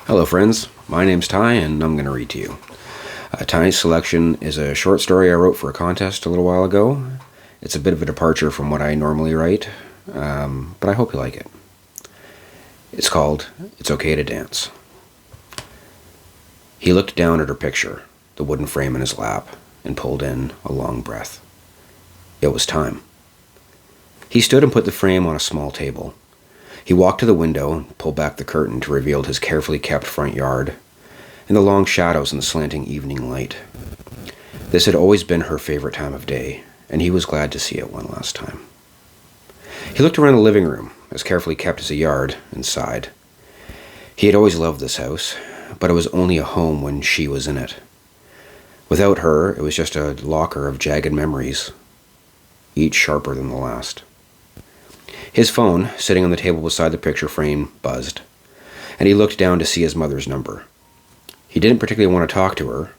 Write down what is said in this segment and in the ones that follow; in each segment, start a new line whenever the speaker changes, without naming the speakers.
Hello friends, my name's Ty and I'm going to read to you. Ty's selection is a short story I wrote for a contest a little while ago. It's a bit of a departure from what I normally write, but I hope you like it. It's called It's Okay to Dance. He looked down at her picture, the wooden frame in his lap, and pulled in a long breath. It was time. He stood and put the frame on a small table. He walked to the window and pulled back the curtain to reveal his carefully kept front yard and the long shadows in the slanting evening light. This had always been her favorite time of day, and he was glad to see it one last time. He looked around the living room, as carefully kept as a yard, and sighed. He had always loved this house, but it was only a home when she was in it. Without her, it was just a locker of jagged memories, each sharper than the last. His phone, sitting on the table beside the picture frame, buzzed, and he looked down to see his mother's number. He didn't particularly want to talk to her,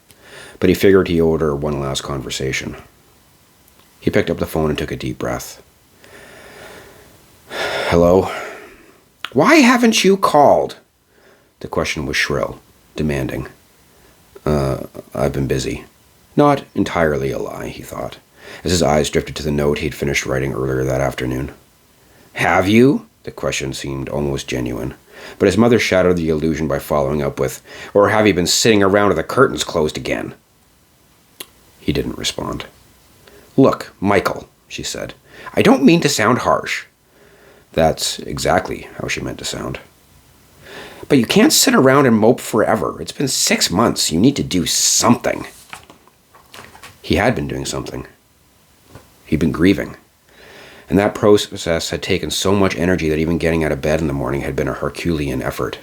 but he figured he owed her one last conversation. He picked up the phone and took a deep breath. Hello? Why haven't you called? The question was shrill, demanding. I've been busy. Not entirely a lie, he thought, as his eyes drifted to the note he'd finished writing earlier that afternoon. Have you? The question seemed almost genuine, but his mother shattered the illusion by following up with, Or have you been sitting around with the curtains closed again? He didn't respond. Look, Michael, she said, I don't mean to sound harsh. That's exactly how she meant to sound. But you can't sit around and mope forever. It's been 6 months. You need to do something. He had been doing something. He'd been grieving. And that process had taken so much energy that even getting out of bed in the morning had been a Herculean effort.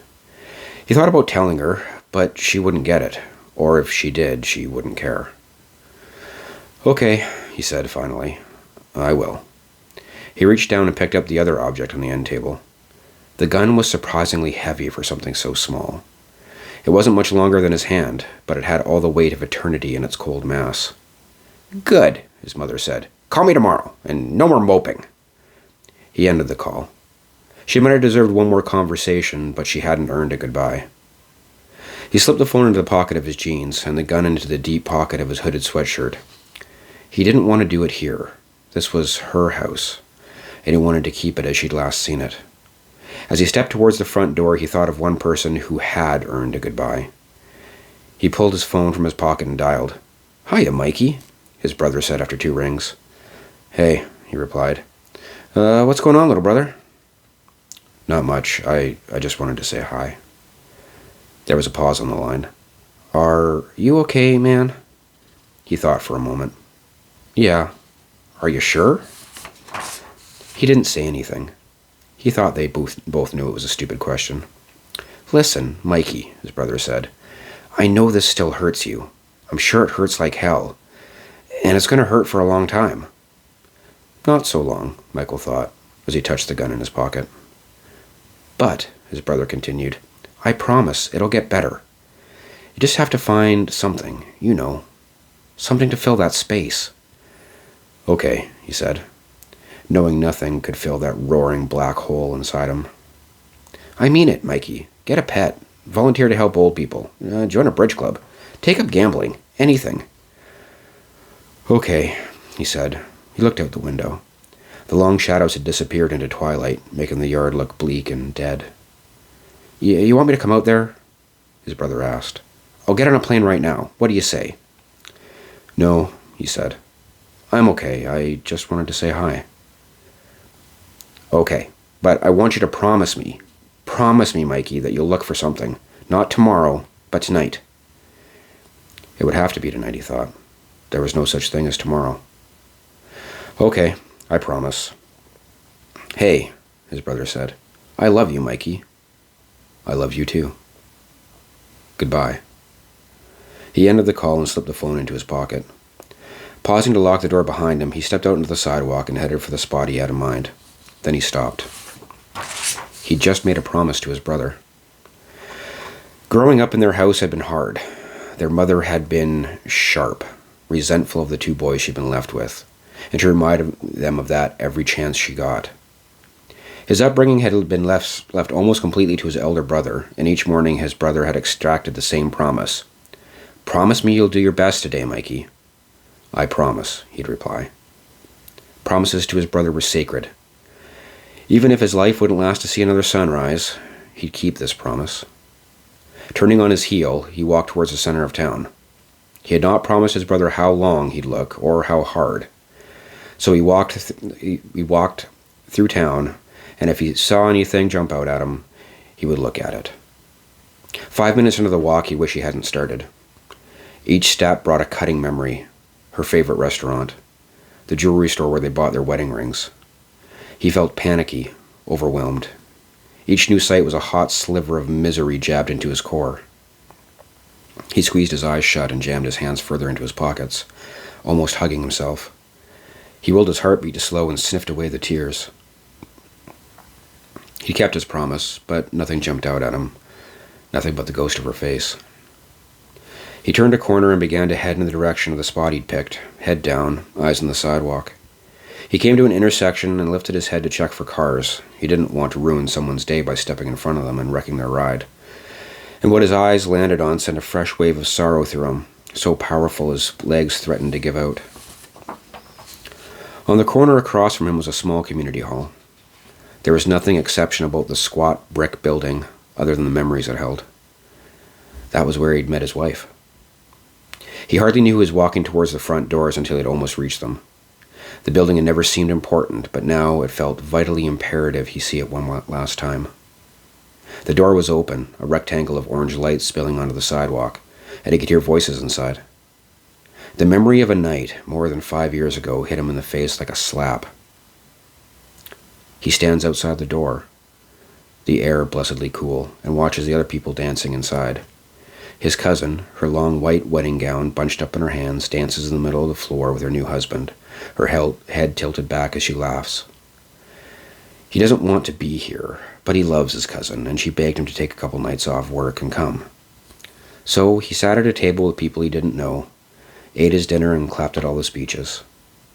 He thought about telling her, but she wouldn't get it. Or if she did, she wouldn't care. Okay, he said finally. I will. He reached down and picked up the other object on the end table. The gun was surprisingly heavy for something so small. It wasn't much longer than his hand, but it had all the weight of eternity in its cold mass. Good, his mother said. Call me tomorrow, and no more moping. He ended the call. She might have deserved one more conversation, but she hadn't earned a goodbye. He slipped the phone into the pocket of his jeans, and the gun into the deep pocket of his hooded sweatshirt. He didn't want to do it here. This was her house, and he wanted to keep it as she'd last seen it. As he stepped towards the front door, he thought of one person who had earned a goodbye. He pulled his phone from his pocket and dialed. Hiya, Mikey, his brother said after 2 rings. Hey, he replied. What's going on, little brother? Not much. I just wanted to say hi. There was a pause on the line. Are you okay, man? He thought for a moment. Yeah. Are you sure? He didn't say anything. He thought they both knew it was a stupid question. Listen, Mikey, his brother said. I know this still hurts you. I'm sure it hurts like hell. And it's going to hurt for a long time. Not so long, Michael thought, as he touched the gun in his pocket. But, his brother continued, I promise it'll get better. You just have to find something, something to fill that space. Okay, he said, knowing nothing could fill that roaring black hole inside him. I mean it, Mikey. Get a pet. Volunteer to help old people. Join a bridge club. Take up gambling. Anything. Okay, he said. He looked out the window. The long shadows had disappeared into twilight, making the yard look bleak and dead. You want me to come out there? His brother asked. I'll get on a plane right now. What do you say? No, he said. I'm okay. I just wanted to say hi. Okay, but I want you to promise me, Mikey, that you'll look for something. Not tomorrow, but tonight. It would have to be tonight, he thought. There was no such thing as tomorrow. Okay, I promise. Hey, his brother said. I love you, Mikey. I love you too. Goodbye. He ended the call and slipped the phone into his pocket. Pausing to lock the door behind him, he stepped out into the sidewalk and headed for the spot he had in mind. Then he stopped. He'd just made a promise to his brother. Growing up in their house had been hard. Their mother had been sharp, resentful of the 2 boys she'd been left with, and she reminded them of that every chance she got. His upbringing had been left almost completely to his elder brother, and each morning his brother had extracted the same promise. "Promise me you'll do your best today, Mikey." "I promise," he'd reply. Promises to his brother were sacred. Even if his life wouldn't last to see another sunrise, he'd keep this promise. Turning on his heel, he walked towards the center of town. He had not promised his brother how long he'd look or how hard. So he walked through town, and if he saw anything jump out at him, he would look at it. 5 minutes into the walk, he wished he hadn't started. Each step brought a cutting memory: her favorite restaurant, the jewelry store where they bought their wedding rings. He felt panicky, overwhelmed. Each new sight was a hot sliver of misery jabbed into his core. He squeezed his eyes shut and jammed his hands further into his pockets, almost hugging himself. He willed his heartbeat to slow and sniffed away the tears. He kept his promise, but nothing jumped out at him. Nothing but the ghost of her face. He turned a corner and began to head in the direction of the spot he'd picked, head down, eyes on the sidewalk. He came to an intersection and lifted his head to check for cars. He didn't want to ruin someone's day by stepping in front of them and wrecking their ride. And what his eyes landed on sent a fresh wave of sorrow through him, so powerful his legs threatened to give out. On the corner across from him was a small community hall. There was nothing exceptional about the squat brick building other than the memories it held. That was where he'd met his wife. He hardly knew he was walking towards the front doors until he'd almost reached them. The building had never seemed important, but now it felt vitally imperative he see it one last time. The door was open, a rectangle of orange light spilling onto the sidewalk, and he could hear voices inside. The memory of a night more than 5 years ago hit him in the face like a slap. He stands outside the door, the air blessedly cool, and watches the other people dancing inside. His cousin, her long white wedding gown bunched up in her hands, dances in the middle of the floor with her new husband, her head tilted back as she laughs. He doesn't want to be here, but he loves his cousin, and she begged him to take a couple nights off work and come. So he sat at a table with people he didn't know, ate his dinner and clapped at all the speeches.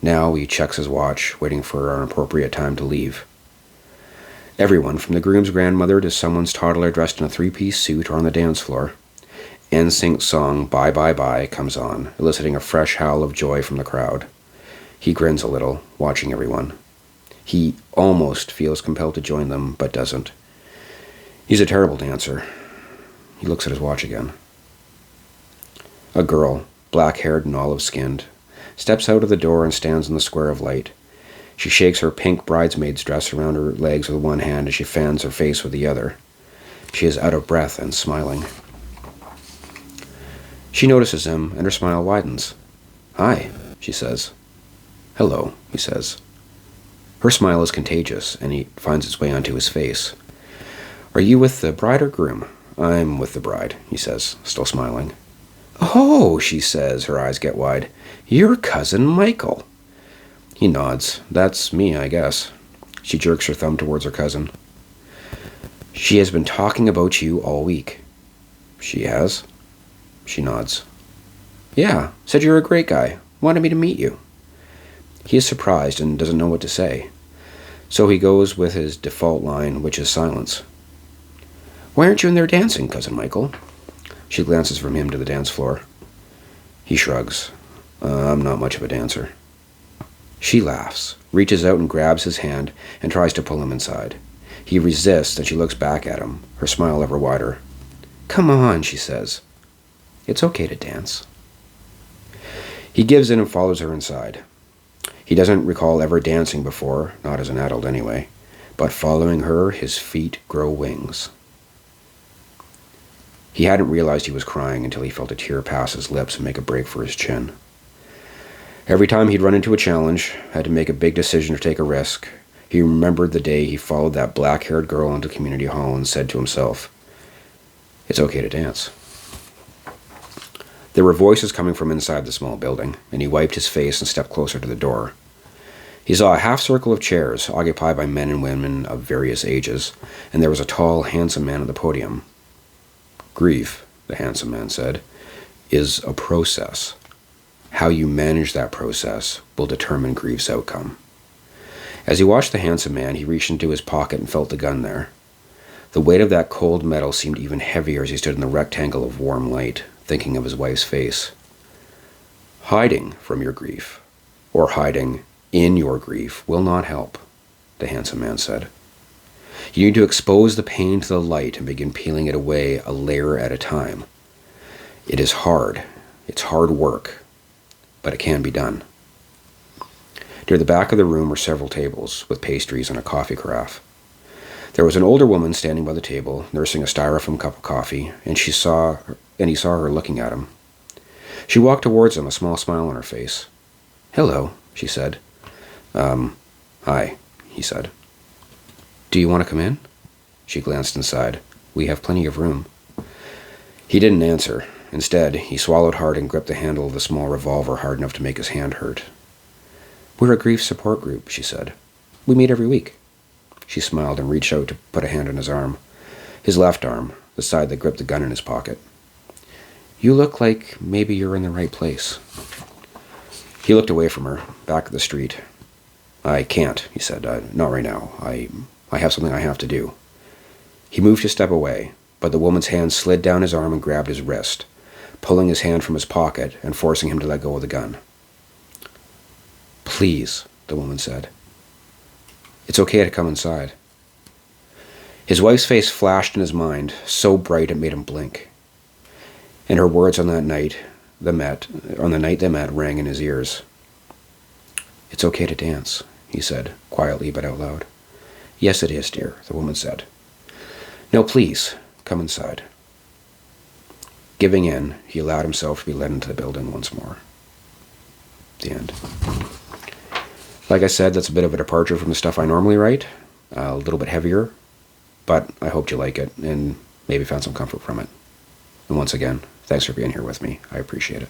Now he checks his watch, waiting for an appropriate time to leave. Everyone, from the groom's grandmother to someone's toddler dressed in a three-piece suit or on the dance floor, NSYNC's song Bye Bye Bye comes on, eliciting a fresh howl of joy from the crowd. He grins a little, watching everyone. He almost feels compelled to join them, but doesn't. He's a terrible dancer. He looks at his watch again. A girl, black-haired and olive-skinned, steps out of the door and stands in the square of light. She shakes her pink bridesmaid's dress around her legs with one hand as she fans her face with the other. She is out of breath and smiling. She notices him, and her smile widens. "Hi," she says. "Hello," he says. Her smile is contagious, and he finds its way onto his face. "Are you with the bride or groom?" "I'm with the bride," he says, still smiling. "Oh," she says, her eyes get wide. "You're cousin Michael." He nods. "That's me, I guess." She jerks her thumb towards her cousin. "She has been talking about you all week." "She has?" She nods. "Yeah, said you're a great guy. Wanted me to meet you." He is surprised and doesn't know what to say. So he goes with his default line, which is silence. "Why aren't you in there dancing, Cousin Michael?" She glances from him to the dance floor. He shrugs. "I'm not much of a dancer." She laughs, reaches out and grabs his hand, and tries to pull him inside. He resists, and she looks back at him, her smile ever wider. "Come on," she says. "It's okay to dance." He gives in and follows her inside. He doesn't recall ever dancing before, not as an adult anyway, but following her, his feet grow wings. He hadn't realized he was crying until he felt a tear pass his lips and make a break for his chin. Every time he'd run into a challenge, had to make a big decision or take a risk, he remembered the day he followed that black-haired girl into community hall and said to himself, "It's okay to dance." There were voices coming from inside the small building, and he wiped his face and stepped closer to the door. He saw a half-circle of chairs occupied by men and women of various ages, and there was a tall, handsome man at the podium. "Grief," the handsome man said, "is a process. How you manage that process will determine grief's outcome. As he watched the handsome man, he reached into his pocket and felt the gun there. The weight of that cold metal seemed even heavier as he stood in the rectangle of warm light, thinking of his wife's face. Hiding from your grief, or hiding in your grief, will not help, the handsome man said. You need to expose the pain to the light and begin peeling it away a layer at a time. It is hard. It's hard work, but it can be done. Near the back of the room were several tables with pastries and a coffee carafe. There was an older woman standing by the table, nursing a styrofoam cup of coffee, and he saw her looking at him. She walked towards him, a small smile on her face. "Hello," she said. Hi," he said. "Do you want to come in?" She glanced inside. "We have plenty of room." He didn't answer. Instead, he swallowed hard and gripped the handle of the small revolver hard enough to make his hand hurt. "We're a grief support group," she said. "We meet every week." She smiled and reached out to put a hand on his arm. His left arm, the side that gripped the gun in his pocket. "You look like maybe you're in the right place." He looked away from her, back at the street. "I can't," he said. "Not right now. I have something I have to do." He moved to step away, but the woman's hand slid down his arm and grabbed his wrist, pulling his hand from his pocket and forcing him to let go of the gun. "Please," the woman said. "It's okay to come inside." His wife's face flashed in his mind, so bright it made him blink. And her words on the night they met, rang in his ears. "It's okay to dance," he said, quietly but out loud. "Yes, it is, dear," the woman said. "No, please, come inside." Giving in, he allowed himself to be led into the building once more. The end. Like I said, that's a bit of a departure from the stuff I normally write, a little bit heavier, but I hoped you like it and maybe found some comfort from it. And once again, thanks for being here with me. I appreciate it.